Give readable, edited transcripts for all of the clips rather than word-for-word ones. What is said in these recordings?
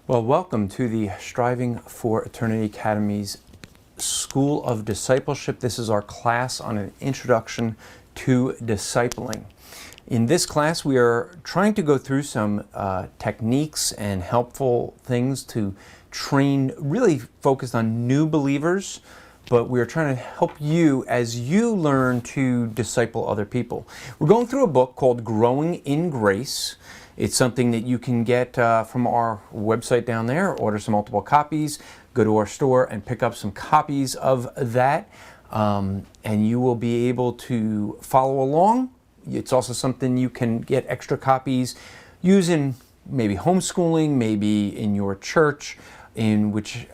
Well, welcome to the Striving for Eternity Academy's School of Discipleship. This is our class on an introduction to discipling. In this class, we are trying to go through some techniques and helpful things to train, really focused on new believers, but we are trying to help you as you learn to disciple other people. We're going through a book called Growing in Grace. It's something that you can get from our website down there, order some multiple copies, go to our store and pick up some copies of that, and you will be able to follow along. It's also something you can get extra copies using maybe homeschooling, maybe in your church, in which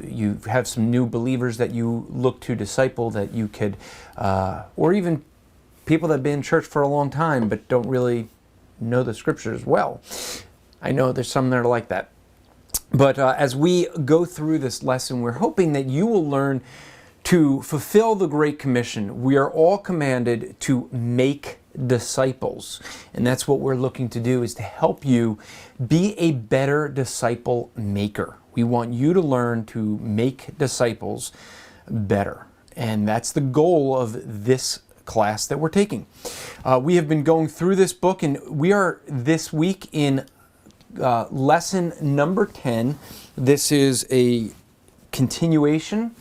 you have some new believers that you look to disciple that you could, or even people that have been in church for a long time but don't really know the scriptures well. I know there's some that are like that. But as we go through this lesson, we're hoping that you will learn to fulfill the Great Commission. We are all commanded to make disciples. And that's what we're looking to do, is to help you be a better disciple maker. We want you to learn to make disciples better. And that's the goal of this class that we're taking. We have been going through this book, and we are this week in lesson number 10. This is a continuation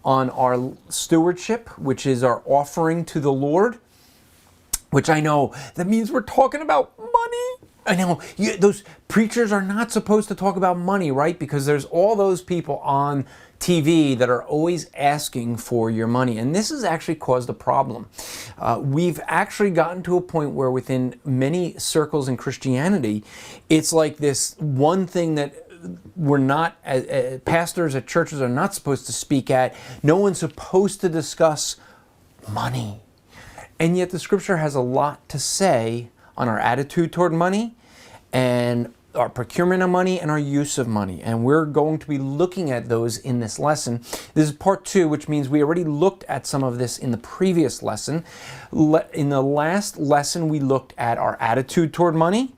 on our stewardship, which is our offering to the Lord, which I know that means we're talking about money. I know those preachers are not supposed to talk about money, right? Because there's all those people on TV that are always asking for your money. And this has actually caused a problem. We've actually gotten to a point where within many circles in Christianity, it's like this one thing that we're not, pastors at churches are not supposed to speak at. No one's supposed to discuss money. And yet the scripture has a lot to say on our attitude toward money and our procurement of money and our use of money. And we're going to be looking at those in this lesson. This is part 2, which means we already looked at some of this in the previous lesson. In the last lesson, we looked at our attitude toward money.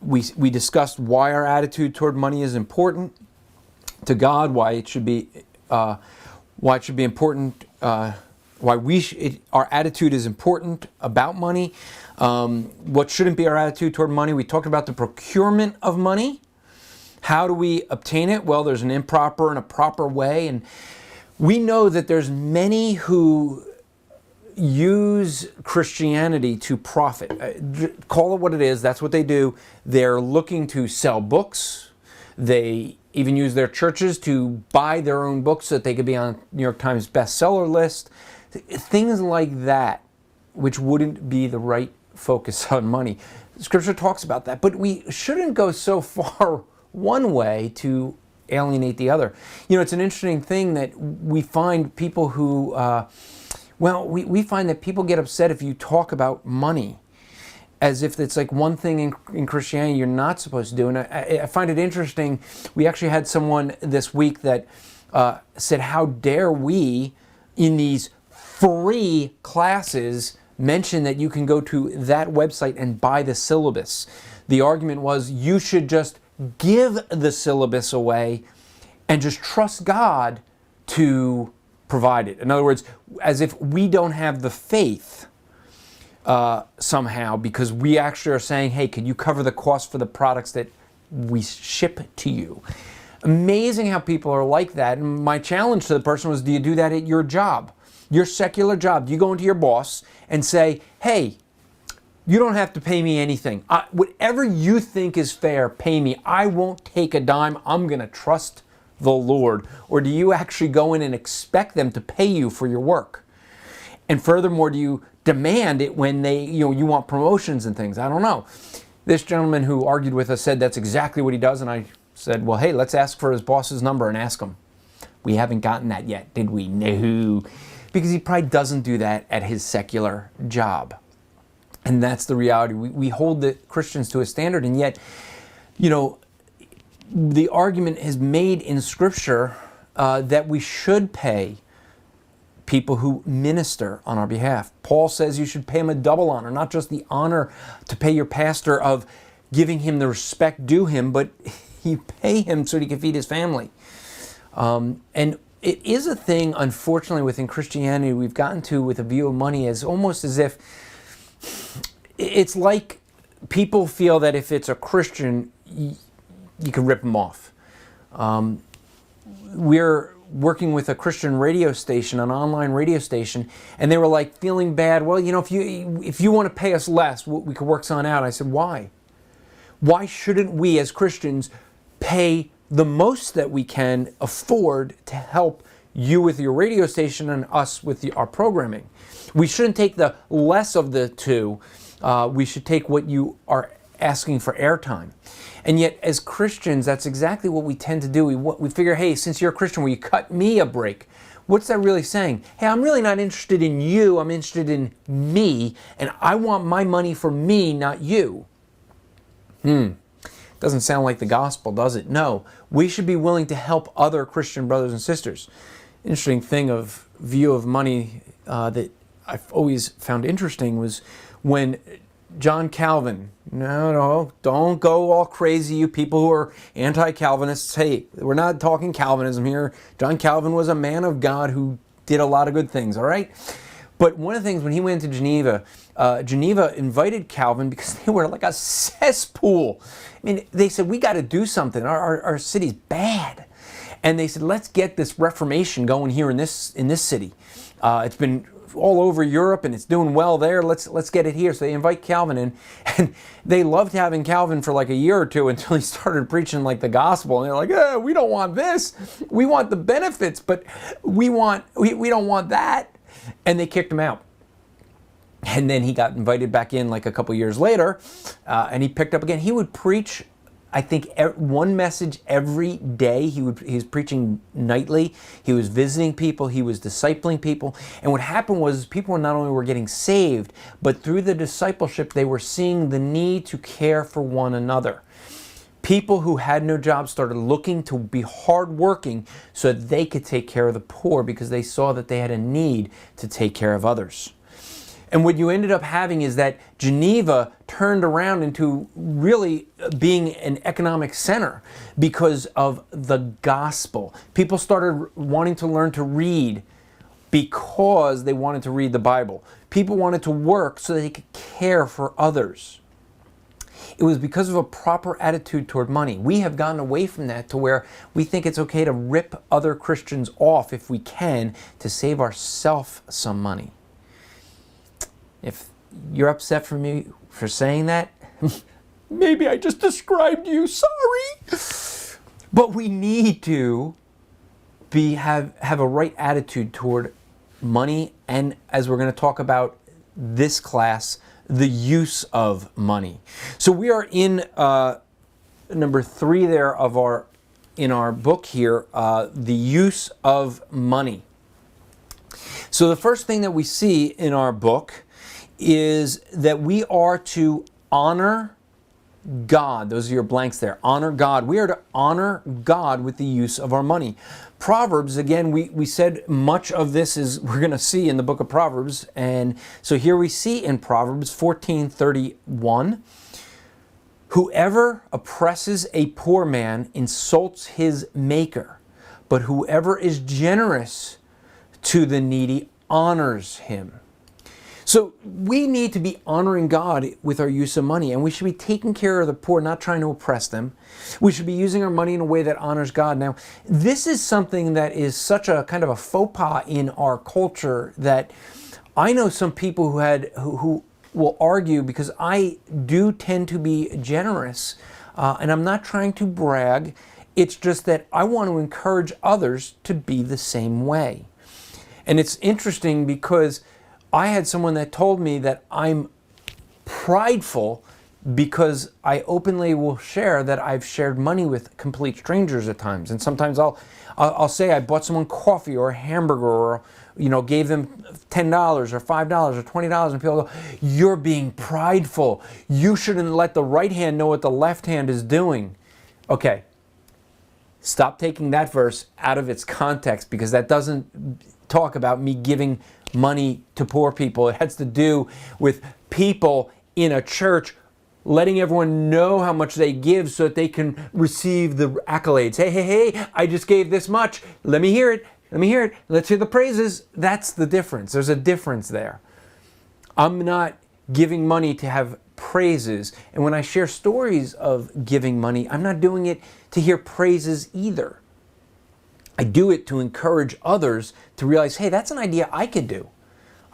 We discussed why our attitude toward money is important to God, why it should be important, our attitude is important about money. What shouldn't be our attitude toward money? We talked about the procurement of money. How do we obtain it? Well, there's an improper and a proper way. And we know that there's many who use Christianity to profit. Call it what it is. That's what they do. They're looking to sell books. They even use their churches to buy their own books so that they could be on New York Times bestseller list. Things like that, which wouldn't be the right focus on money. Scripture talks about that, but we shouldn't go so far one way to alienate the other. You know, it's an interesting thing that we find people who, we find that people get upset if you talk about money as if it's like one thing in Christianity you're not supposed to do. And I find it interesting. We actually had someone this week that said, how dare we in these free classes mention that you can go to that website and buy the syllabus. The argument was you should just give the syllabus away and just trust God to provide it. In other words, as if we don't have the faith somehow, because we actually are saying, hey, can you cover the cost for the products that we ship to you? Amazing how people are like that. And my challenge to the person was, do you do that at your job? Your secular job? Do you go into your boss and say, hey, you don't have to pay me anything. Whatever you think is fair, pay me. I won't take a dime. I'm going to trust the Lord. Or do you actually go in and expect them to pay you for your work? And furthermore, do you demand it when you want promotions and things? I don't know. This gentleman who argued with us said that's exactly what he does. And I said, well, hey, let's ask for his boss's number and ask him. We haven't gotten that yet, did we? No. Because he probably doesn't do that at his secular job. And that's the reality. We hold the Christians to a standard, and yet, the argument is made in Scripture that we should pay people who minister on our behalf. Paul says you should pay them a double honor, not just the honor to pay your pastor of giving him the respect due him, but you pay him so he can feed his family. And it is a thing, unfortunately, within Christianity we've gotten to with a view of money as almost as if it's like people feel that if it's a Christian, you can rip them off. We're working with a Christian radio station, an online radio station, and they were like feeling bad. Well, if you want to pay us less, we could work something out. I said, why? Why shouldn't we as Christians pay the most that we can afford to help you with your radio station and us with our programming? We shouldn't take the less of the two. We should take what you are asking for airtime. And yet, as Christians, that's exactly what we tend to do. We figure, hey, since you're a Christian, will you cut me a break? What's that really saying? Hey, I'm really not interested in you. I'm interested in me, and I want my money for me, not you. Doesn't sound like the gospel, does it? No. We should be willing to help other Christian brothers and sisters. Interesting thing of view of money that I've always found interesting was when John Calvin, no, don't go all crazy, you people who are anti-Calvinists. Hey, we're not talking Calvinism here. John Calvin was a man of God who did a lot of good things, all right? But one of the things when he went to Geneva, Geneva invited Calvin because they were like a cesspool. I mean, they said, we got to do something. Our city's bad. And they said, let's get this Reformation going here in this city. It's been all over Europe and it's doing well there. Let's get it here. So they invite Calvin in, and they loved having Calvin for like a year or two until he started preaching like the gospel. And they're like, we don't want this. We want the benefits, but we don't want that. And they kicked him out. And then he got invited back in like a couple years later, and he picked up again. He would preach, I think, one message every day. He was preaching nightly. He was visiting people. He was discipling people. And what happened was people not only were getting saved, but through the discipleship, they were seeing the need to care for one another. People who had no job started looking to be hardworking so that they could take care of the poor because they saw that they had a need to take care of others. And what you ended up having is that Geneva turned around into really being an economic center because of the gospel. People started wanting to learn to read because they wanted to read the Bible. People wanted to work so they could care for others. It was because of a proper attitude toward money. We have gotten away from that to where we think it's okay to rip other Christians off if we can to save ourselves some money. If you're upset for me for saying that, maybe I just described you, sorry. But we need to have a right attitude toward money, and as we're going to talk about this class, the use of money. So we are in number 3 there in our book here, the use of money. So the first thing that we see in our book is that we are to honor God. Those are your blanks there. Honor God. We are to honor God with the use of our money. Proverbs, again, we said much of this is we're going to see in the book of Proverbs. And so here we see in Proverbs 14:31, whoever oppresses a poor man insults his maker, but whoever is generous to the needy honors him. So we need to be honoring God with our use of money, and we should be taking care of the poor, not trying to oppress them. We should be using our money in a way that honors God. Now, this is something that is such a kind of a faux pas in our culture that I know some people who will argue, because I do tend to be generous, and I'm not trying to brag. It's just that I want to encourage others to be the same way. And it's interesting because I had someone that told me that I'm prideful because I openly will share that I've shared money with complete strangers at times. And sometimes I'll say I bought someone coffee or a hamburger, or gave them $10 or $5 or $20, and people go, "You're being prideful. You shouldn't let the right hand know what the left hand is doing." Okay, stop taking that verse out of its context, because that doesn't talk about me giving money to poor people. It has to do with people in a church letting everyone know how much they give so that they can receive the accolades. Hey, I just gave this much. Let me hear it. Let's hear the praises. That's the difference. There's a difference there. I'm not giving money to have praises. And when I share stories of giving money, I'm not doing it to hear praises either. I do it to encourage others to realize, hey, that's an idea I could do.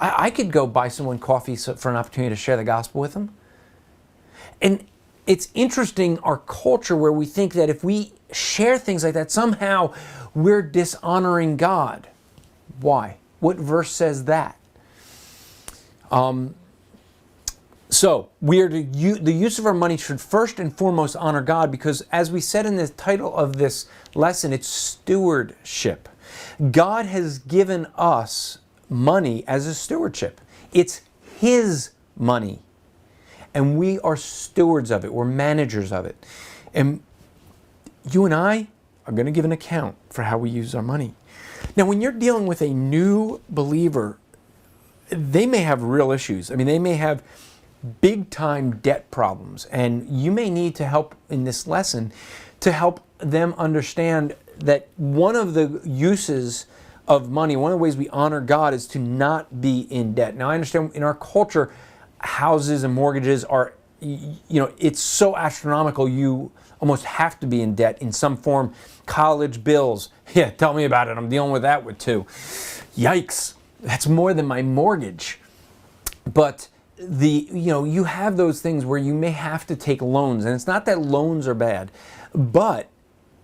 I could go buy someone coffee for an opportunity to share the gospel with them. And it's interesting, our culture, where we think that if we share things like that, somehow we're dishonoring God. Why? What verse says that? So we are the use of our money should first and foremost honor God, because as we said in the title of this lesson, it's stewardship. God has given us money as a stewardship. It's His money. And we are stewards of it. We're managers of it. And you and I are going to give an account for how we use our money. Now, when you're dealing with a new believer, they may have real issues. I mean, they may have big time debt problems, and you may need to help in this lesson to help them understand that one of the uses of money, one of the ways we honor God, is to not be in debt. Now, I understand in our culture, houses and mortgages are, it's so astronomical, you almost have to be in debt in some form. College bills, yeah, tell me about it. I'm dealing with that with too. Yikes, that's more than my mortgage. But you have those things where you may have to take loans, and it's not that loans are bad, but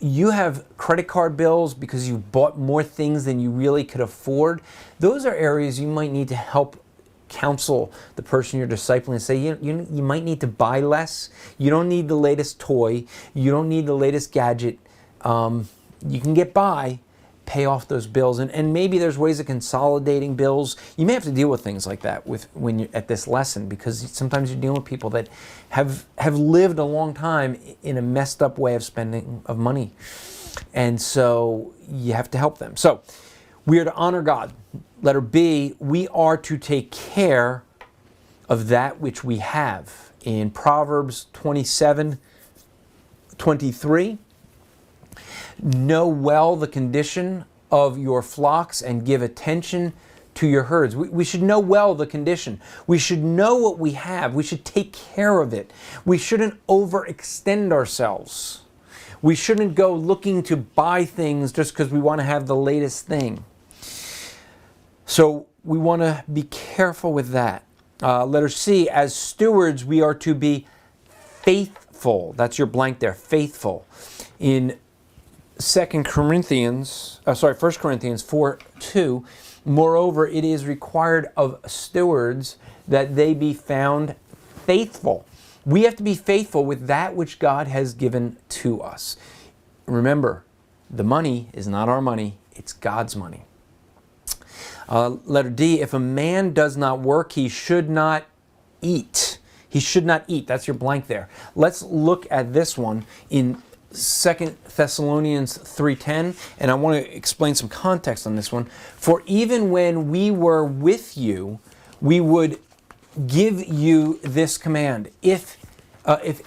you have credit card bills because you bought more things than you really could afford. Those are areas you might need to help counsel the person you're discipling and say, you might need to buy less. You don't need the latest toy. You don't need the latest gadget. You can get by, pay off those bills. And maybe there's ways of consolidating bills. You may have to deal with things like that when you're at this lesson, because sometimes you're dealing with people that have lived a long time in a messed up way of spending of money. And so you have to help them. So we are to honor God. Letter B, we are to take care of that which we have. In Proverbs 27:23, know well the condition of your flocks and give attention to your herds. We should know well the condition. We should know what we have. We should take care of it. We shouldn't overextend ourselves. We shouldn't go looking to buy things just because we want to have the latest thing. So we want to be careful with that. Letter C, as stewards, we are to be faithful. That's your blank there, faithful. In 1 Corinthians 4:2, moreover, it is required of stewards that they be found faithful. We have to be faithful with that which God has given to us. Remember, the money is not our money, it's God's money. Letter D, if a man does not work, he should not eat. He should not eat. That's your blank there. Let's look at this one in 2 Thessalonians 3:10, and I want to explain some context on this one. For even when we were with you, we would give you this command: if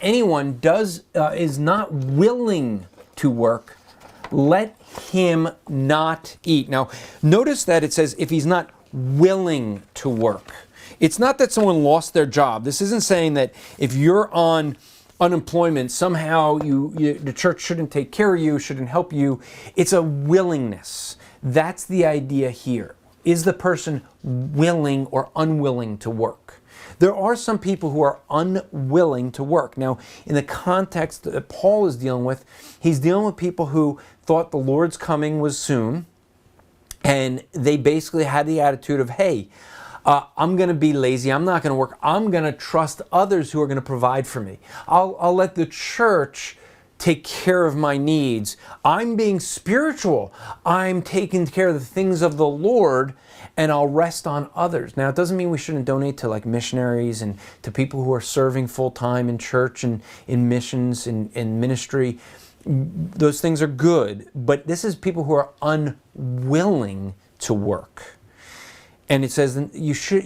anyone is not willing to work, let him not eat. Now, notice that it says if he's not willing to work. It's not that someone lost their job. This isn't saying that if you're on unemployment, somehow the church shouldn't take care of you, shouldn't help you. It's a willingness. That's the idea here. Is the person willing or unwilling to work? There are some people who are unwilling to work. Now, in the context that Paul is dealing with, he's dealing with people who thought the Lord's coming was soon, and they basically had the attitude of, hey, I'm going to be lazy. I'm not going to work. I'm going to trust others who are going to provide for me. I'll let the church take care of my needs. I'm being spiritual. I'm taking care of the things of the Lord, and I'll rest on others. Now, it doesn't mean we shouldn't donate to like missionaries and to people who are serving full-time in church and in missions and in ministry. Those things are good, but this is people who are unwilling to work. And it says you should,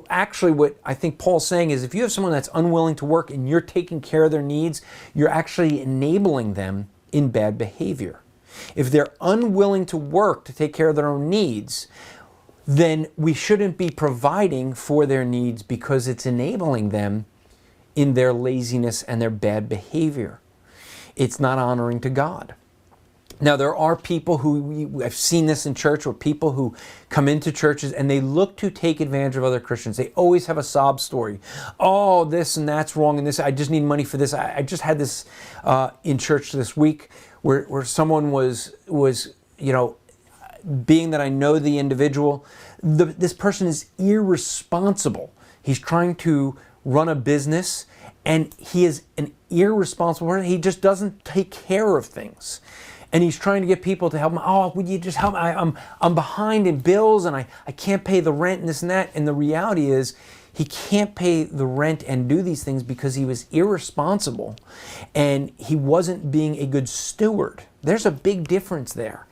actually what I think Paul's saying is if you have someone that's unwilling to work and you're taking care of their needs, you're actually enabling them in bad behavior. If they're unwilling to work to take care of their own needs, then we shouldn't be providing for their needs because it's enabling them in their laziness and their bad behavior. It's not honoring to God. Now, there are people who, I've seen this in church, where people who come into churches and they look to take advantage of other Christians. They always have a sob story. Oh, this and that's wrong, and this, I just need money for this. I just had this in church this week where someone was being that I know the individual, this person is irresponsible. He's trying to run a business, and he is an irresponsible person. He just doesn't take care of things. And he's trying to get people to help him. Oh, would you just help me? I'm behind in bills, and I can't pay the rent and this and that. And the reality is he can't pay the rent and do these things because he was irresponsible and he wasn't being a good steward. There's a big difference there.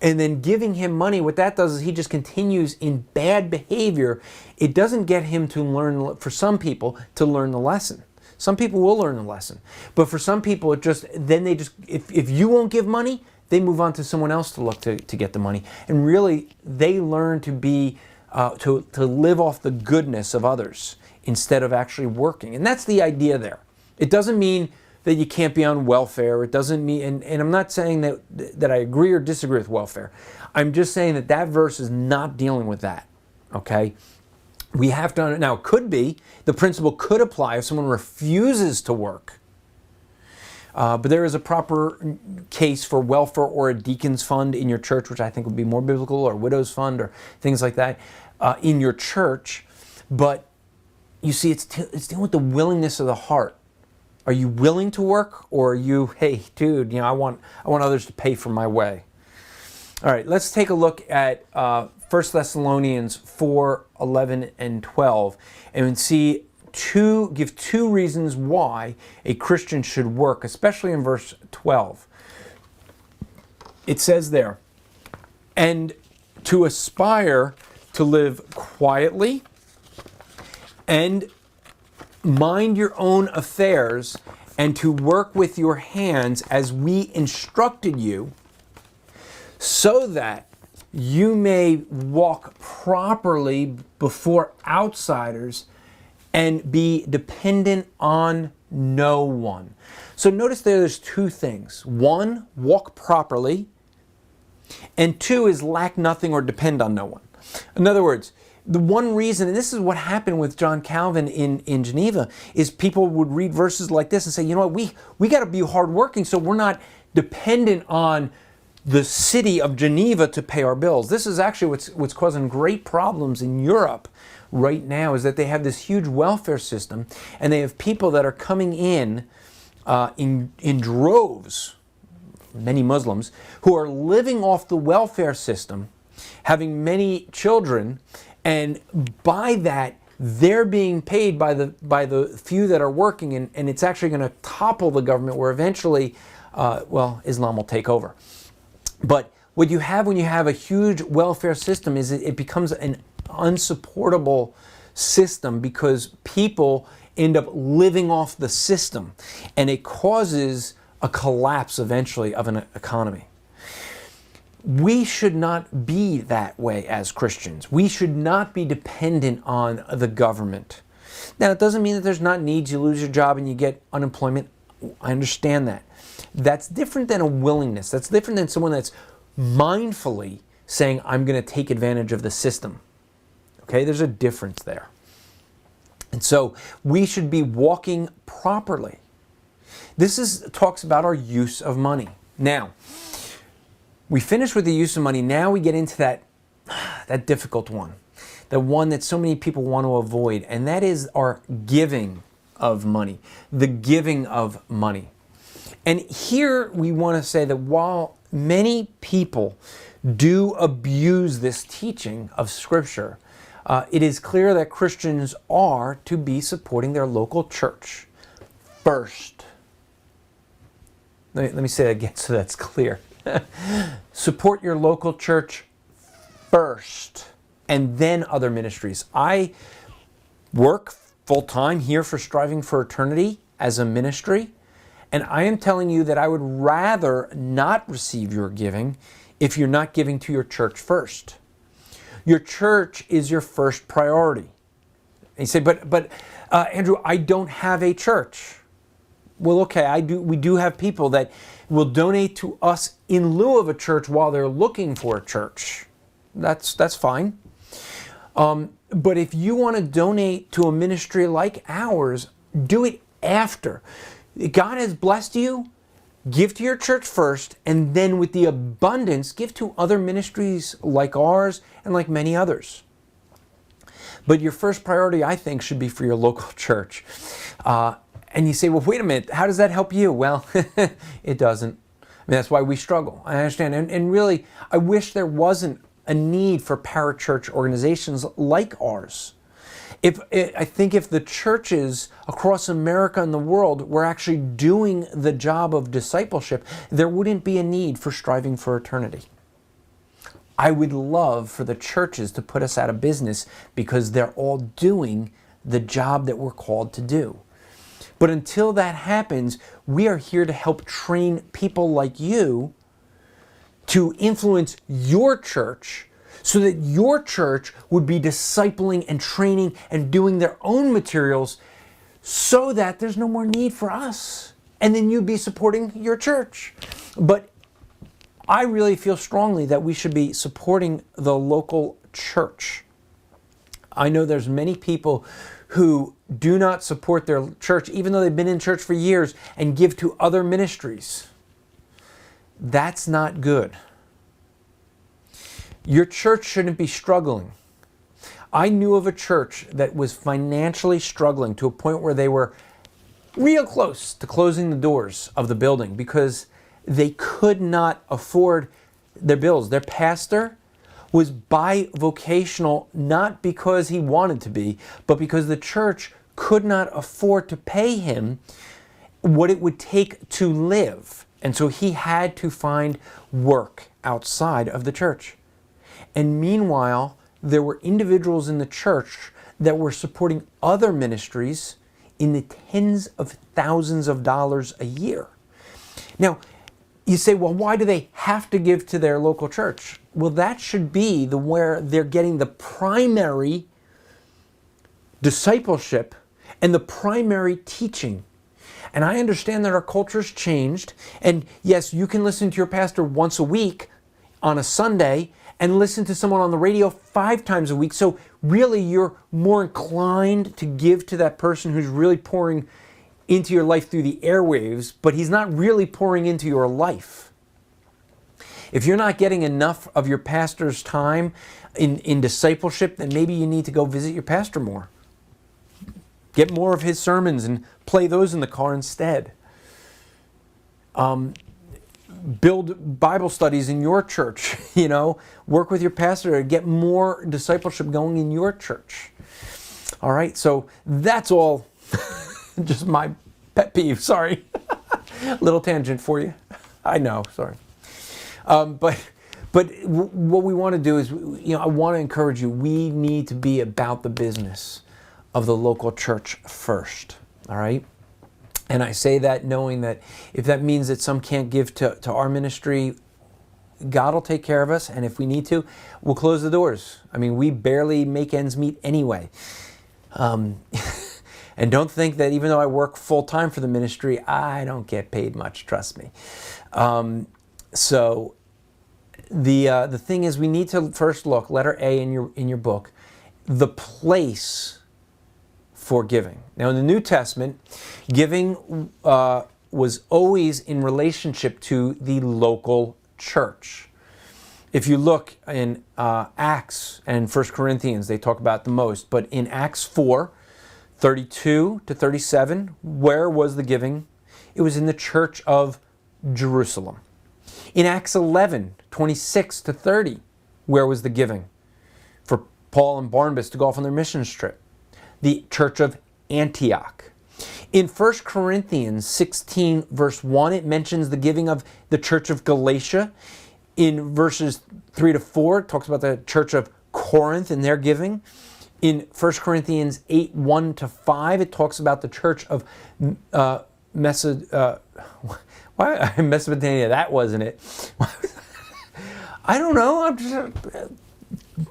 And then giving him money, what that does is he just continues in bad behavior. It doesn't get him to learn, for some people, to learn the lesson. Some people will learn the lesson. But for some people, if you won't give money, they move on to someone else to look to get the money. And really, they learn to be, to live off the goodness of others instead of actually working. And that's the idea there. It doesn't mean that you can't be on welfare. It doesn't mean, and I'm not saying that I agree or disagree with welfare. I'm just saying that verse is not dealing with that, okay? We have to, now it could be, the principle could apply if someone refuses to work. But there is a proper case for welfare or a deacon's fund in your church, which I think would be more biblical, or widow's fund or things like that in your church. But you see, it's dealing with the willingness of the heart. Are you willing to work, or are you, hey, dude, I want others to pay for my way? All right, let's take a look at 1 Thessalonians 4:11 and 12, and give two reasons why a Christian should work, especially in verse 12. It says there, and to aspire to live quietly and mind your own affairs, and to work with your hands as we instructed you, so that you may walk properly before outsiders and be dependent on no one. So notice there's two things. One, walk properly, and two is lack nothing or depend on no one. In other words, the one reason, and this is what happened with John Calvin in Geneva, is people would read verses like this and say, you know what, we got to be hardworking so we're not dependent on the city of Geneva to pay our bills. This is actually what's causing great problems in Europe right now, is that they have this huge welfare system, and they have people that are coming in droves, many Muslims, who are living off the welfare system, having many children, and by that, they're being paid by the few that are working, and it's actually going to topple the government, where eventually, Islam will take over. But what you have when you have a huge welfare system is it becomes an unsupportable system, because people end up living off the system, and it causes a collapse eventually of an economy. We should not be that way as Christians. We should not be dependent on the government. Now, it doesn't mean that there's not needs. You lose your job and you get unemployment. I understand that. That's different than a willingness. That's different than someone that's mindfully saying, I'm going to take advantage of the system. Okay, there's a difference there. And so we should be walking properly. This talks about our use of money. Now, we finish with the use of money. Now we get into that difficult one, the one that so many people want to avoid, and that is our giving of money, the giving of money. And here we want to say that while many people do abuse this teaching of Scripture, it is clear that Christians are to be supporting their local church first. Let me say that again so that's clear. Support your local church first. and then other ministries. I work full-time here for Striving for Eternity as a ministry, and I am telling you that I would rather not receive your giving if you're not giving to your church first. Your church is your first priority. And you say, but Andrew, I don't have a church. Well, okay, we do have people that will donate to us in lieu of a church while they're looking for a church. That's fine. But if you want to donate to a ministry like ours, do it after. God has blessed you, give to your church first, and then with the abundance, give to other ministries like ours and like many others. But your first priority, I think, should be for your local church. And you say, well, wait a minute, how does that help you? Well, it doesn't. I mean, that's why we struggle. I understand. And really, I wish there wasn't a need for parachurch organizations like ours. I think if the churches across America and the world were actually doing the job of discipleship, there wouldn't be a need for Striving for Eternity. I would love for the churches to put us out of business because they're all doing the job that we're called to do. But until that happens, we are here to help train people like you to influence your church so that your church would be discipling and training and doing their own materials so that there's no more need for us. And then you'd be supporting your church. But I really feel strongly that we should be supporting the local church. I know there's many people who do not support their church, even though they've been in church for years, and give to other ministries. That's not good. Your church shouldn't be struggling. I knew of a church that was financially struggling to a point where they were real close to closing the doors of the building because they could not afford their bills. Their pastor was bivocational, not because he wanted to be, but because the church could not afford to pay him what it would take to live. And so he had to find work outside of the church. And meanwhile, there were individuals in the church that were supporting other ministries in the tens of thousands of dollars a year. Now, you say, well, why do they have to give to their local church? Well, that should be where they're getting the primary discipleship and the primary teaching. And I understand that our culture's changed. And yes, you can listen to your pastor once a week on a Sunday and listen to someone on the radio 5 times a week. So really, you're more inclined to give to that person who's really pouring into your life through the airwaves, but he's not really pouring into your life. If you're not getting enough of your pastor's time in discipleship, then maybe you need to go visit your pastor more. Get more of his sermons and play those in the car instead. Build Bible studies in your church, work with your pastor to get more discipleship going in your church. All right, so that's all just my pet peeve, sorry. Little tangent for you. I know, sorry. But what we want to do is, I want to encourage you, we need to be about the business of the local church first, all right? And I say that knowing that if that means that some can't give to our ministry, God will take care of us, and if we need to, we'll close the doors. I mean, we barely make ends meet anyway. And don't think that even though I work full-time for the ministry, I don't get paid much, trust me. So the thing is, we need to first look, letter A in your book, the place for giving. Now in the New Testament, giving was always in relationship to the local church. If you look in Acts and 1 Corinthians, they talk about the most, but in Acts 4:32 to 37, where was the giving? It was in the church of Jerusalem. In Acts 11:26 to 30, where was the giving? For Paul and Barnabas to go off on their missions trip. The church of Antioch. In 1 Corinthians 16 verse 1, it mentions the giving of the church of Galatia. In verses 3 to 4, it talks about the church of Corinth and their giving. In 1 Corinthians 8, 1-5, it talks about the church of Mesopotamia. That wasn't it. I don't know. I'm just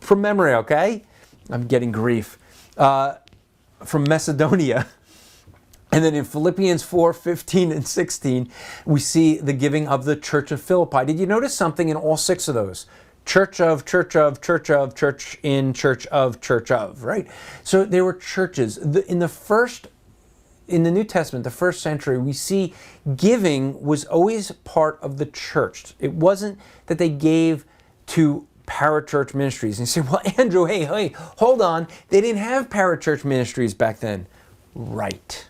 from memory, okay? I'm getting grief. From Macedonia. And then in Philippians 4, 15 and 16, we see the giving of the church of Philippi. Did you notice something in all 6 of those? Church of, church of, church of, church in, church of, right? So there were churches. In the New Testament, the first century, we see giving was always part of the church. It wasn't that they gave to parachurch ministries. And you say, well, Andrew, hey, hold on. They didn't have parachurch ministries back then. Right.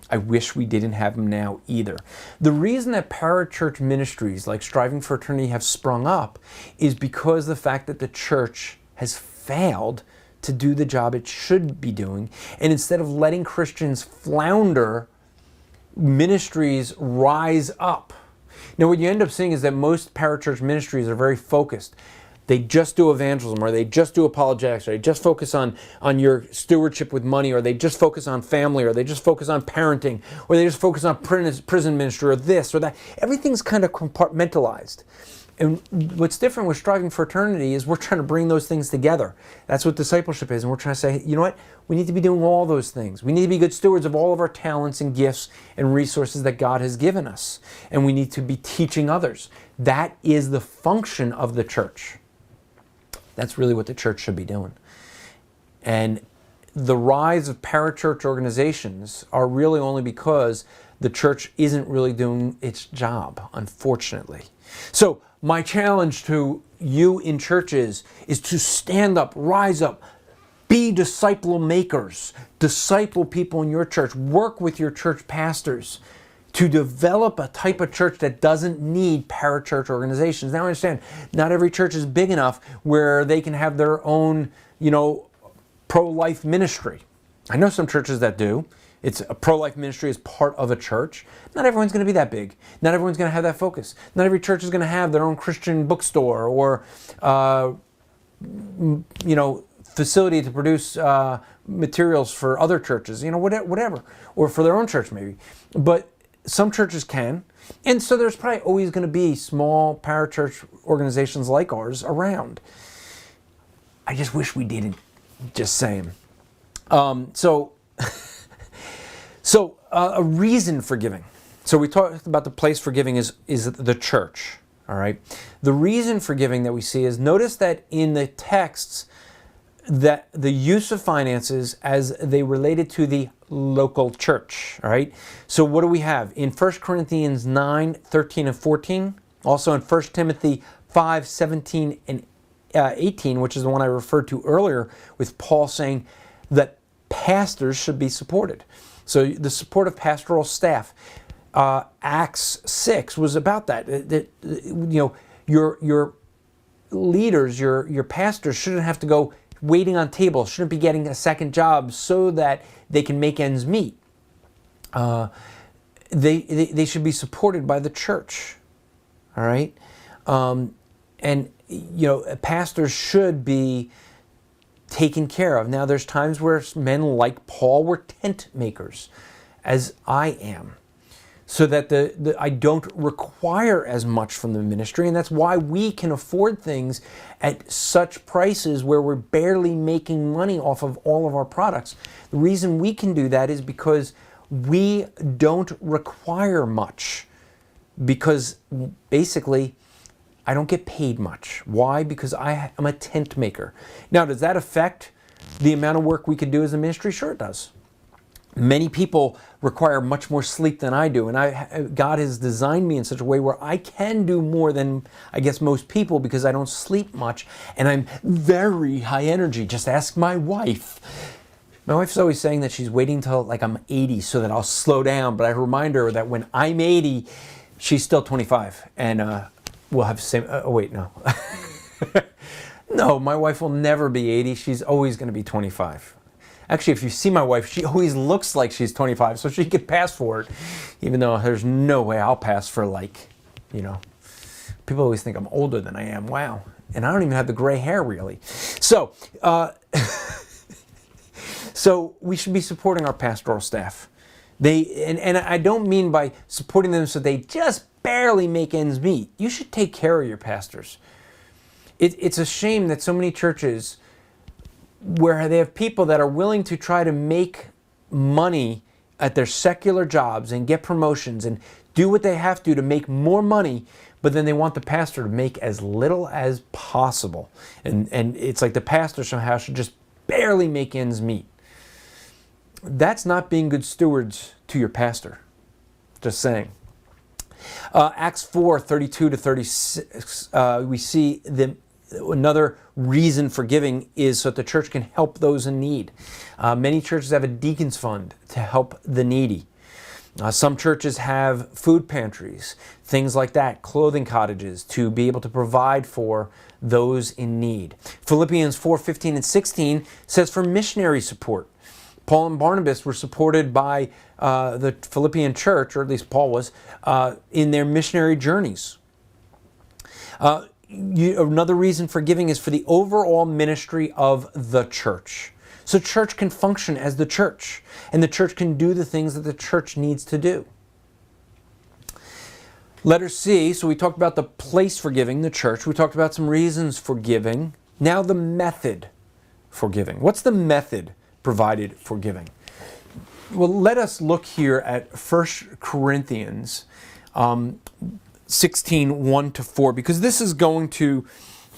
I wish we didn't have them now either. The reason that parachurch ministries like Striving for Eternity have sprung up is because of the fact that the church has failed to do the job it should be doing. And instead of letting Christians flounder, ministries rise up. Now, what you end up seeing is that most parachurch ministries are very focused. They just do evangelism, or they just do apologetics, or they just focus on your stewardship with money, or they just focus on family, or they just focus on parenting, or they just focus on prison ministry, or this or that. Everything's kind of compartmentalized. And what's different with Striving for Eternity is we're trying to bring those things together. That's what discipleship is. And we're trying to say, you know what? We need to be doing all those things. We need to be good stewards of all of our talents and gifts and resources that God has given us. And we need to be teaching others. That is the function of the church. That's really what the church should be doing. And the rise of parachurch organizations are really only because the church isn't really doing its job, unfortunately. So my challenge to you in churches is to stand up, rise up, be disciple makers, disciple people in your church, work with your church pastors to develop a type of church that doesn't need parachurch organizations. Now, understand, not every church is big enough where they can have their own, pro-life ministry. I know some churches that do. It's a pro-life ministry as part of a church. Not everyone's going to be that big. Not everyone's going to have that focus. Not every church is going to have their own Christian bookstore or, facility to produce materials for other churches, whatever, or for their own church maybe. But some churches can, and so there's probably always going to be small parachurch organizations like ours around. I just wish we didn't. Just saying. So a reason for giving. So we talked about the place for giving is the church. All right. The reason for giving that we see is, notice that in the texts, that the use of finances as they related to the local church, all right? So what do we have? In 1 Corinthians 9, 13 and 14, also in 1 Timothy 5, 17 and 18, which is the one I referred to earlier, with Paul saying that pastors should be supported. So the support of pastoral staff. Acts 6 was about that. Your leaders, your pastors shouldn't have to go waiting on tables, shouldn't be getting a second job so that they can make ends meet. They should be supported by the church. All right? Pastors should be taken care of. Now, there's times where men like Paul were tent makers, as I am, so that I don't require as much from the ministry, and that's why we can afford things at such prices where we're barely making money off of all of our products. The reason we can do that is because we don't require much, because basically I don't get paid much. Why? Because I'm a tent maker. Now, does that affect the amount of work we could do as a ministry? Sure it does. Many people require much more sleep than I do, and God has designed me in such a way where I can do more than, I guess, most people, because I don't sleep much and I'm very high energy. Just ask my wife. My wife's always saying that she's waiting till like I'm 80 so that I'll slow down, but I remind her that when I'm 80, she's still 25, and we'll have the same. No. No, my wife will never be 80. She's always going to be 25. Actually, if you see my wife, she always looks like she's 25, so she could pass for it, even though there's no way I'll pass for people always think I'm older than I am. Wow. And I don't even have the gray hair, really. So, so we should be supporting our pastoral staff. And I don't mean by supporting them so they just barely make ends meet. You should take care of your pastors. It's a shame that so many churches where they have people that are willing to try to make money at their secular jobs and get promotions and do what they have to make more money, but then they want the pastor to make as little as possible. And it's like the pastor somehow should just barely make ends meet. That's not being good stewards to your pastor. Just saying. Acts 4:32 to 36, we see another reason for giving is so that the church can help those in need. Many churches have a deacons fund to help the needy. Some churches have food pantries, things like that, clothing cottages to be able to provide for those in need. Philippians 4:15 and 16 says for missionary support. Paul and Barnabas were supported by the Philippian church, or at least Paul was, in their missionary journeys. Another reason for giving is for the overall ministry of the church. So church can function as the church, and the church can do the things that the church needs to do. Letter C, so we talked about the place for giving, the church. We talked about some reasons for giving. Now the method for giving. What's the method provided for giving? Well, let us look here at 1 Corinthians 16, 1 to 4, because this is going to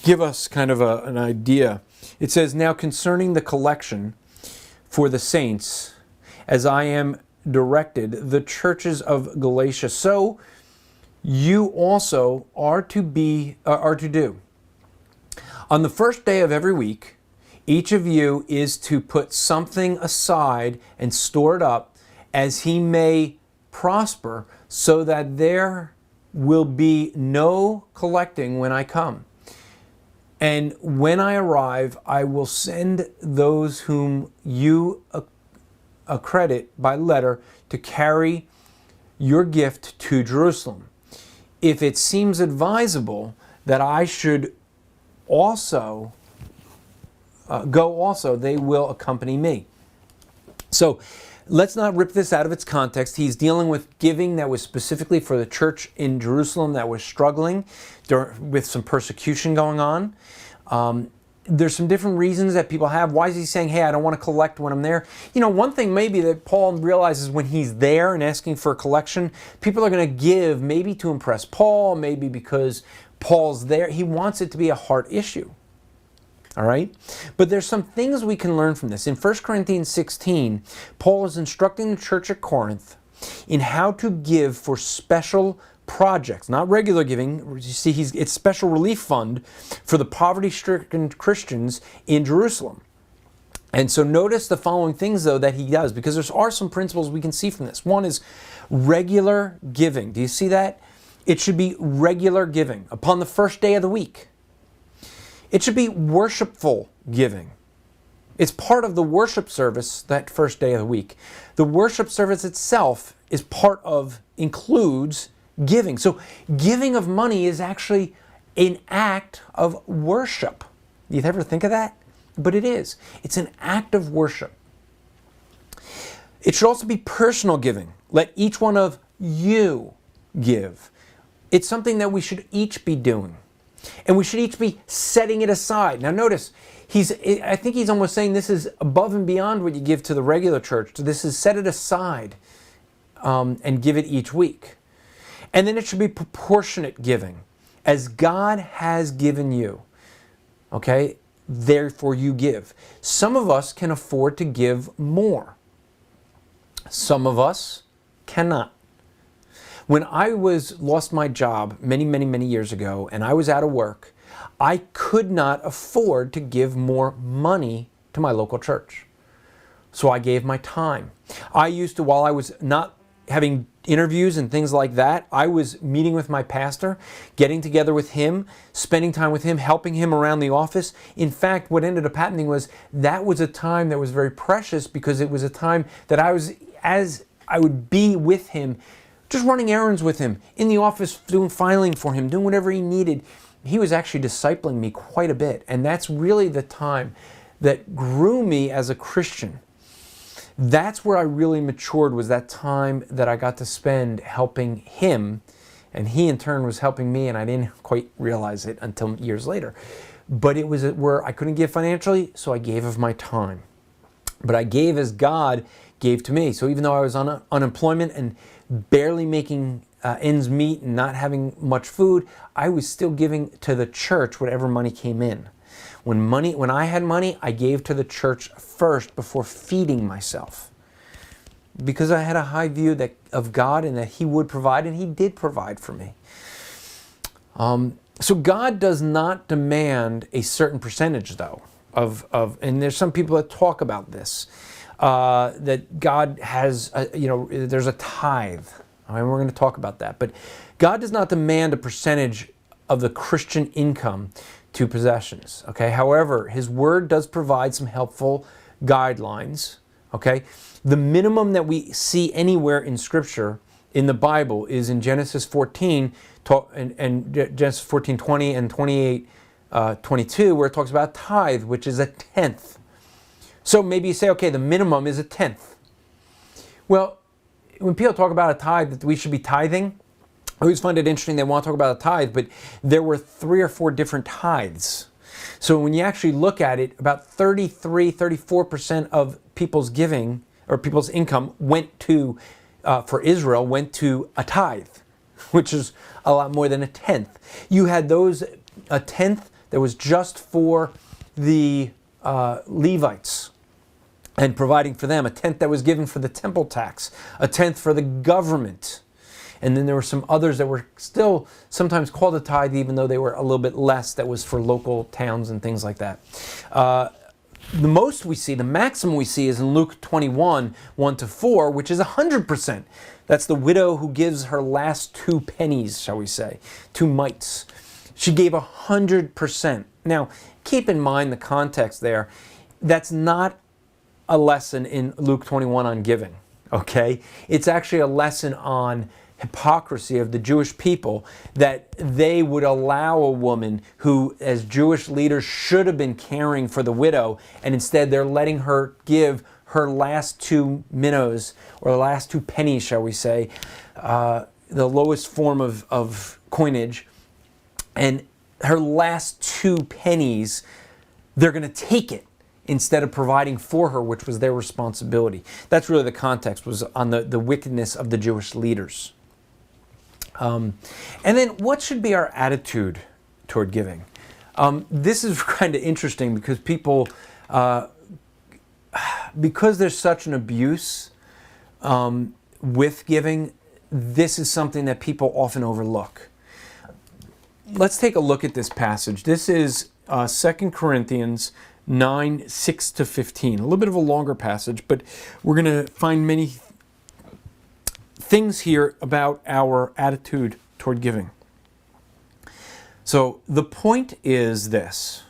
give us kind of an idea. It says, now concerning the collection for the saints, as I am directed, the churches of Galatia, so you also are to do. On the first day of every week, each of you is to put something aside and store it up as he may prosper, so that there will be no collecting when I come. And when I arrive, I will send those whom you accredit by letter to carry your gift to Jerusalem. If it seems advisable that I should also go also, they will accompany me. So let's not rip this out of its context. He's dealing with giving that was specifically for the church in Jerusalem that was struggling with some persecution going on. There's some different reasons that people have. Why is he saying, hey, I don't want to collect when I'm there? You know, one thing maybe that Paul realizes when he's there and asking for a collection, people are going to give maybe to impress Paul, maybe because Paul's there. He wants it to be a heart issue. All right? But there's some things we can learn from this. In 1 Corinthians 16, Paul is instructing the church at Corinth in how to give for special projects, not regular giving. You see, it's special relief fund for the poverty-stricken Christians in Jerusalem. And so notice the following things, though, that he does, because there are some principles we can see from this. One is regular giving. Do you see that? It should be regular giving upon the first day of the week. It should be worshipful giving. It's part of the worship service that first day of the week. The worship service itself includes giving. So giving of money is actually an act of worship. Do you ever think of that? But it is. It's an act of worship. It should also be personal giving. Let each one of you give. It's something that we should each be doing. And we should each be setting it aside. Now notice, I think he's almost saying this is above and beyond what you give to the regular church. So this is set it aside and give it each week. And then it should be proportionate giving. As God has given you, okay, therefore you give. Some of us can afford to give more. Some of us cannot. When I lost my job many years ago and I was out of work, I could not afford to give more money to my local church. So I gave my time. I used to, while I was not having interviews and things like that, I was meeting with my pastor, getting together with him, spending time with him, helping him around the office. In fact, what ended up happening was that was a time that was very precious, because it was a time that I would be with him, just running errands with him, in the office, doing filing for him, doing whatever he needed. he was actually discipling me quite a bit. And that's really the time that grew me as a Christian. That's where I really matured, was that time that I got to spend helping him, and he in turn was helping me, and I didn't quite realize it until years later. But it was where I couldn't give financially, so I gave of my time. But I gave as God gave to me. So even though I was on unemployment and barely making ends meet and not having much food, I was still giving to the church whatever money came in. When I had money, I gave to the church first before feeding myself, because I had a high view of God and that he would provide, and he did provide for me. So God does not demand a certain percentage, though, and there's some people that talk about this, that God has, there's a tithe. And we're going to talk about that. But God does not demand a percentage of the Christian income to possessions. Okay. However, his word does provide some helpful guidelines. Okay. The minimum that we see anywhere in Scripture in the Bible is in Genesis 14 and Genesis 14:20 and 28:22, where it talks about tithe, which is a tenth. So maybe you say, okay, the minimum is a tenth. Well, when people talk about a tithe, that we should be tithing, I always find it interesting they want to talk about a tithe, but there were 3 or 4 different tithes. So when you actually look at it, about 34% of people's giving or people's income went to, for Israel, went to a tithe, which is a lot more than a tenth. You had a tenth that was just for the Levites and providing for them, a tenth that was given for the temple tax, a tenth for the government. And then there were some others that were still sometimes called a tithe, even though they were a little bit less, that was for local towns and things like that. The most we see, the maximum we see, is in Luke 21, 1-4, which is 100%. That's the widow who gives her last 2 pennies, shall we say, 2 mites. She gave 100%. Now, keep in mind the context there. That's not a lesson in Luke 21 on giving, okay? It's actually a lesson on hypocrisy of the Jewish people, that they would allow a woman who, as Jewish leaders, should have been caring for the widow, and instead they're letting her give her last 2 minnows, or the last 2 pennies, shall we say, the lowest form of coinage, and her last 2 pennies, they're going to take it instead of providing for her, which was their responsibility. That's really the context, was on the wickedness of the Jewish leaders. And then what should be our attitude toward giving? This is kind of interesting because people, because there's such an abuse with giving, this is something that people often overlook. Let's take a look at this passage. This is 2 Corinthians 9, 6-15. A little bit of a longer passage, but we're going to find many things here about our attitude toward giving. So the point is this: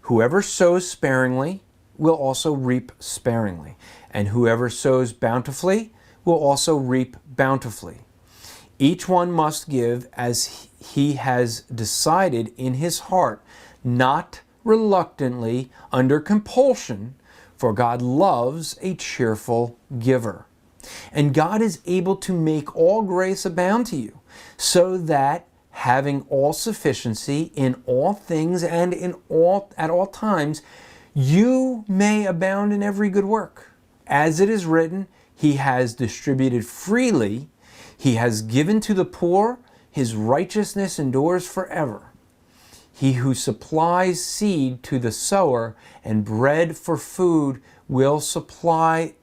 whoever sows sparingly will also reap sparingly, and whoever sows bountifully will also reap bountifully. Each one must give as he has decided in his heart, not reluctantly under compulsion, for God loves a cheerful giver. And God is able to make all grace abound to you, so that, having all sufficiency in all things and at all times, you may abound in every good work. As it is written, He has distributed freely, He has given to the poor, His righteousness endures forever. He who supplies seed to the sower and bread for food will supply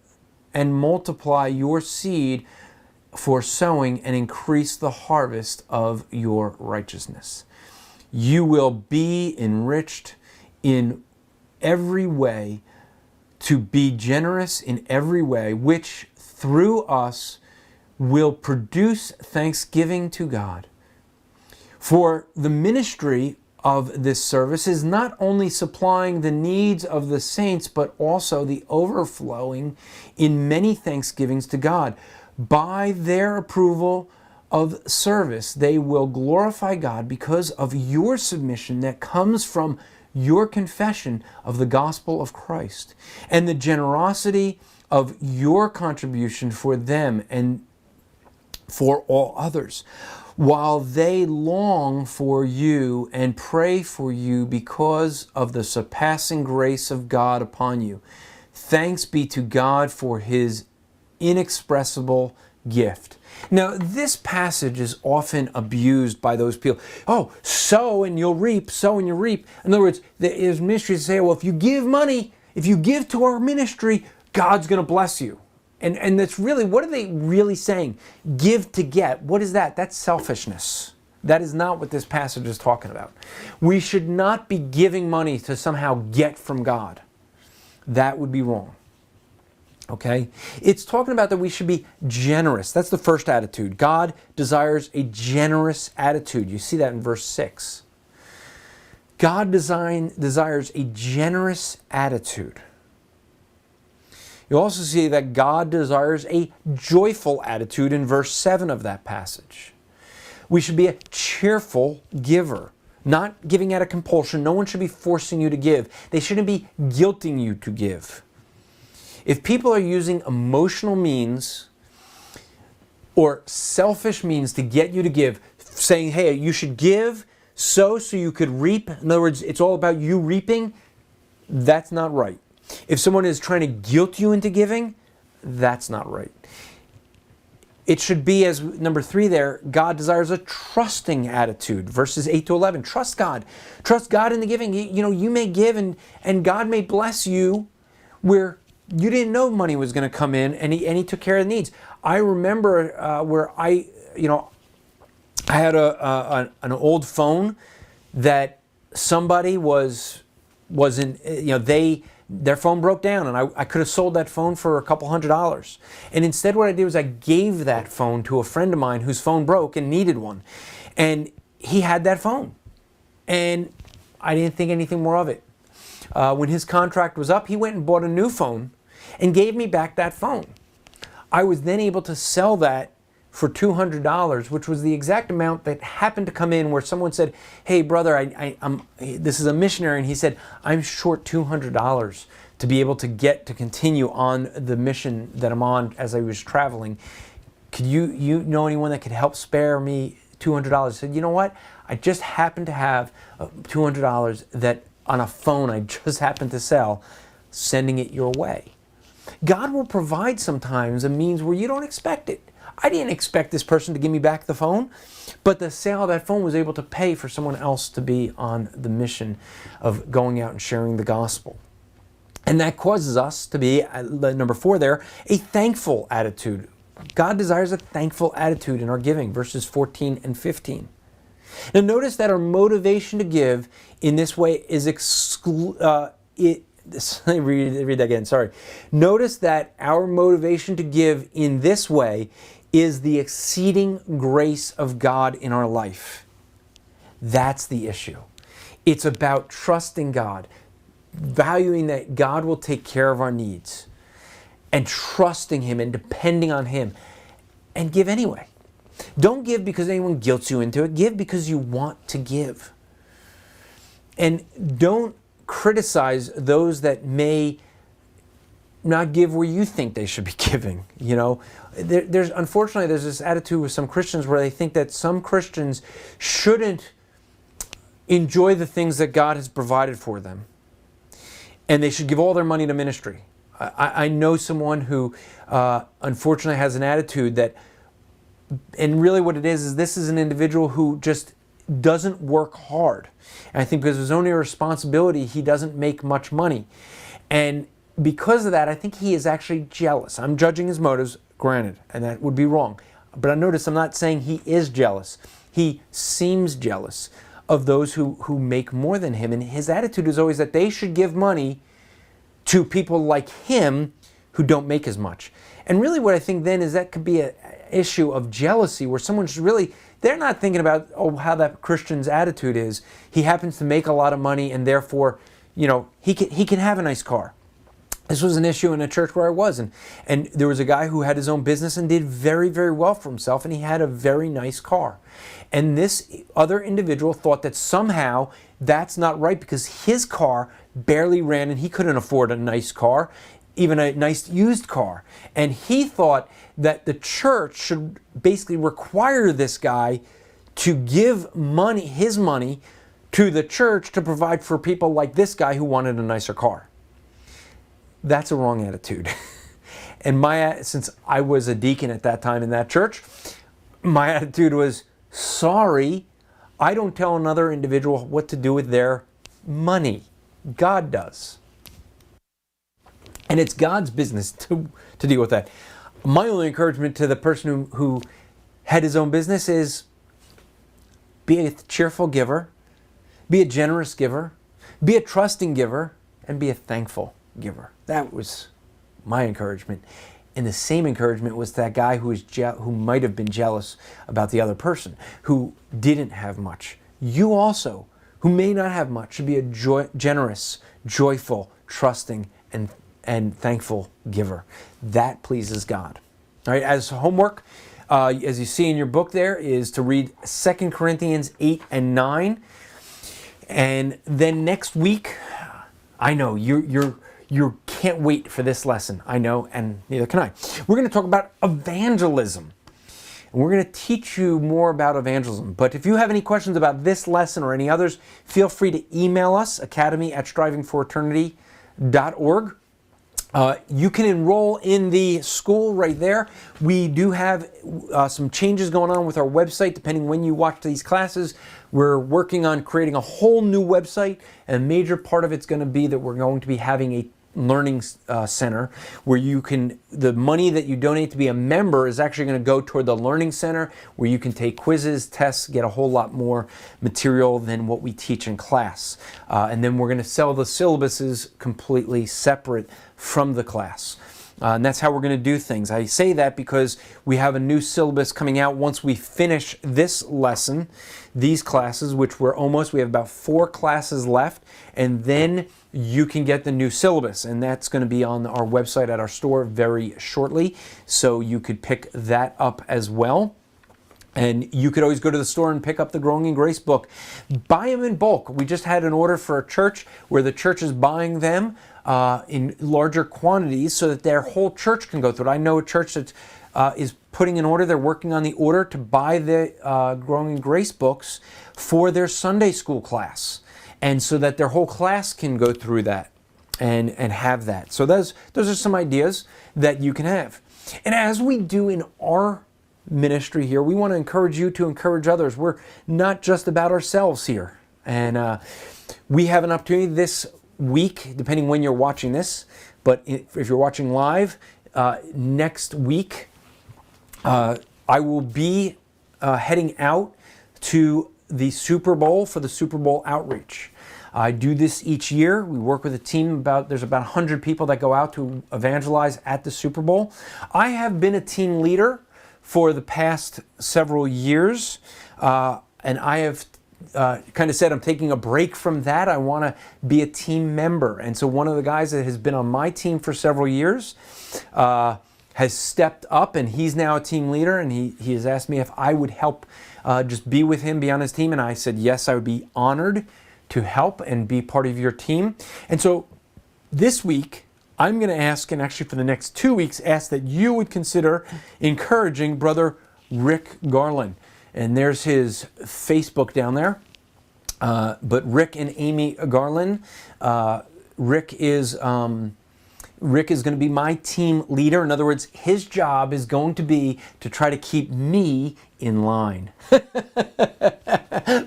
and multiply your seed for sowing and increase the harvest of your righteousness. You will be enriched in every way, to be generous in every way, which through us will produce thanksgiving to God. For the ministry of this service is not only supplying the needs of the saints, but also the overflowing in many thanksgivings to God by their approval of service. They will glorify God because of your submission that comes from your confession of the gospel of Christ and the generosity of your contribution for them and for all others, while they long for you and pray for you because of the surpassing grace of God upon you. Thanks be to God for His inexpressible gift. Now, this passage is often abused by those people. Oh, sow and you'll reap, sow and you'll reap. In other words, there's ministries that say, well, if you give money, if you give to our ministry, God's going to bless you. And that's really, what are they really saying? Give to get. What is that? That's selfishness. That is not what this passage is talking about. We should not be giving money to somehow get from God. That would be wrong. Okay? It's talking about that we should be generous. That's the first attitude. God desires a generous attitude. You see that in verse 6. God desires a generous attitude. You also see that God desires a joyful attitude in verse 7 of that passage. We should be a cheerful giver, not giving out of compulsion. No one should be forcing you to give. They shouldn't be guilting you to give. If people are using emotional means or selfish means to get you to give, saying, hey, you should give so you could reap. In other words, it's all about you reaping. That's not right. If someone is trying to guilt you into giving, that's not right. It should be, as number 3 there, God desires a trusting attitude. Verses 8 to 11. Trust God. Trust God in the giving. You may give and God may bless you where you didn't know money was going to come in, and he took care of the needs. I remember where I had an old phone that somebody was in, their phone broke down, and I could have sold that phone for a couple $100. And instead what I did was I gave that phone to a friend of mine whose phone broke and needed one. And he had that phone. And I didn't think anything more of it. When his contract was up, he went and bought a new phone and gave me back that phone. I was then able to sell that for $200, which was the exact amount that happened to come in where someone said, hey brother, this is a missionary, and he said, I'm short $200 to be able to continue on the mission that I'm on as I was traveling. Could you know anyone that could help spare me $200? I said, you know what? I just happen to have $200 that on a phone I just happened to sell, sending it your way. God will provide sometimes a means where you don't expect it. I didn't expect this person to give me back the phone, but the sale of that phone was able to pay for someone else to be on the mission of going out and sharing the gospel. And that causes us to be, number 4 there, a thankful attitude. God desires a thankful attitude in our giving, verses 14 and 15. Now notice that our motivation to give in this way is let me read that again, sorry. Notice that our motivation to give in this way is the exceeding grace of God in our life. That's the issue. It's about trusting God, valuing that God will take care of our needs, and trusting Him and depending on Him, and give anyway. Don't give because anyone guilts you into it. Give because you want to give. And don't criticize those that may not give where you think they should be giving. Unfortunately there's this attitude with some Christians where they think that some Christians shouldn't enjoy the things that God has provided for them, and they should give all their money to ministry. I know someone who unfortunately has an attitude that, and really what it is this is an individual who just doesn't work hard. And I think because of his own irresponsibility, he doesn't make much money. And because of that, I think he is actually jealous. I'm judging his motives, granted, and that would be wrong. But I notice I'm not saying he is jealous. He seems jealous of those who make more than him. And his attitude is always that they should give money to people like him who don't make as much. And really what I think then is that could be an issue of jealousy where someone's really, they're not thinking about how that Christian's attitude is. He happens to make a lot of money and therefore, he can have a nice car. This was an issue in a church where I was, and there was a guy who had his own business and did very, very well for himself, and he had a very nice car. And this other individual thought that somehow that's not right because his car barely ran and he couldn't afford a nice car, even a nice used car. And he thought that the church should basically require this guy to give money, his money, to the church to provide for people like this guy who wanted a nicer car. That's a wrong attitude. And since I was a deacon at that time in that church, my attitude was, sorry, I don't tell another individual what to do with their money. God does. And it's God's business to deal with that. My only encouragement to the person who had his own business is be a cheerful giver, be a generous giver, be a trusting giver, and be a thankful giver. That was my encouragement. And the same encouragement was that guy who might have been jealous about the other person, who didn't have much. You also, who may not have much, should be a generous, joyful, trusting, and thankful giver. That pleases God. All right, as homework, as you see in your book there, is to read 2 Corinthians 8 and 9. And then next week, I know you can't wait for this lesson. I know, and neither can I. We're going to talk about evangelism. And we're going to teach you more about evangelism. But if you have any questions about this lesson or any others, feel free to email us, academy@strivingforeternity.org. You can enroll in the school right there. We do have some changes going on with our website depending when you watch these classes. We're working on creating a whole new website, and a major part of it's going to be that we're going to be having a learning center where the money that you donate to be a member is actually going to go toward the learning center where you can take quizzes, tests, get a whole lot more material than what we teach in class. And then we're going to sell the syllabuses completely separate from the class. And that's how we're going to do things. I say that because we have a new syllabus coming out once we finish this lesson, these classes, which we have about 4 classes left, and then you can get the new syllabus, and that's going to be on our website at our store very shortly, so you could pick that up as well. And you could always go to the store and pick up the Growing in Grace book. Buy them in bulk. We just had an order for a church where the church is buying them in larger quantities so that their whole church can go through it. I know a church that is putting an order. They're working on the order to buy the Growing in Grace books for their Sunday school class, and so that their whole class can go through that and have that. So those are some ideas that you can have. And as we do in our ministry here, we want to encourage you to encourage others. We're not just about ourselves here. And we have an opportunity this week, depending when you're watching this, but if you're watching live, next week, I will be heading out to the Super Bowl for the Super Bowl outreach. I do this each year. We work with a team there's about 100 people that go out to evangelize at the Super Bowl. I have been a team leader for the past several years, and I have kind of said I'm taking a break from that. I want to be a team member. And so one of the guys that has been on my team for several years has stepped up, and he's now a team leader, and he has asked me if I would help just be with him, be on his team, and I said yes, I would be honored to help and be part of your team. And so this week, I'm going to ask, and actually for the next 2 weeks, ask that you would consider encouraging Brother Rick Garland. And there's his Facebook down there. But Rick and Amy Garland, Rick is going to be my team leader. In other words, his job is going to be to try to keep me in line.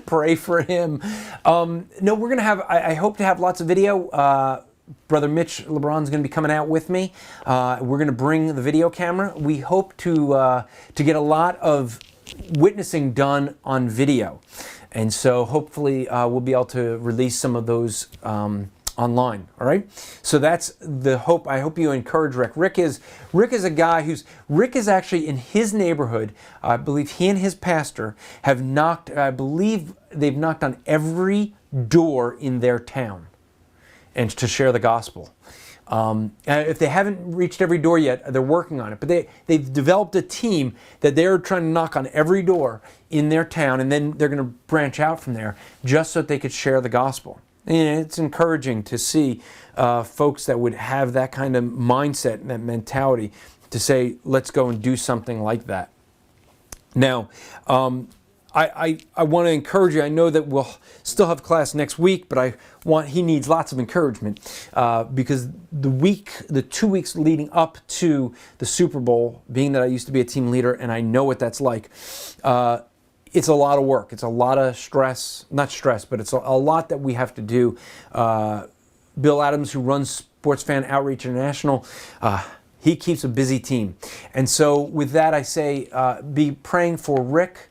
Pray for him. No, we're going to have, I hope to have lots of video. Brother Mitch LeBron's going to be coming out with me. We're going to bring the video camera. We hope to get a lot of witnessing done on video. And so hopefully we'll be able to release some of those online. All right. So that's the hope. I hope you encourage Rick. Rick is a guy Rick is actually in his neighborhood. I believe he and his pastor have knocked, I believe they've knocked on every door in their town and to share the gospel. If they haven't reached every door yet, they're working on it. But they've developed a team that they're trying to knock on every door in their town, and then they're going to branch out from there just so that they could share the gospel. And it's encouraging to see folks that would have that kind of mindset and that mentality to say, let's go and do something like that. Now, I want to encourage you. I know that we'll still have class next week, but he needs lots of encouragement because the 2 weeks leading up to the Super Bowl, being that I used to be a team leader and I know what that's like, it's a lot of work. It's a lot of stress, not stress, but it's a lot that we have to do. Bill Adams, who runs Sports Fan Outreach International, he keeps a busy team. And so with that, I say be praying for Rick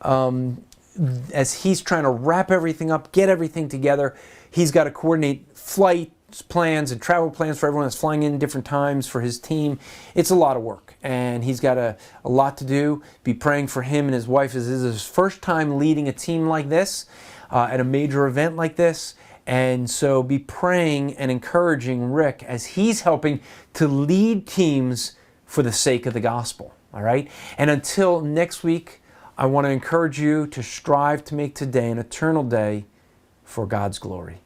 as he's trying to wrap everything up, get everything together. He's got to coordinate flight plans and travel plans for everyone that's flying in different times for his team. It's a lot of work, and he's got a lot to do. Be praying for him and his wife as this is his first time leading a team like this at a major event like this. And so be praying and encouraging Rick as he's helping to lead teams for the sake of the gospel. All right? And until next week, I want to encourage you to strive to make today an eternal day for God's glory.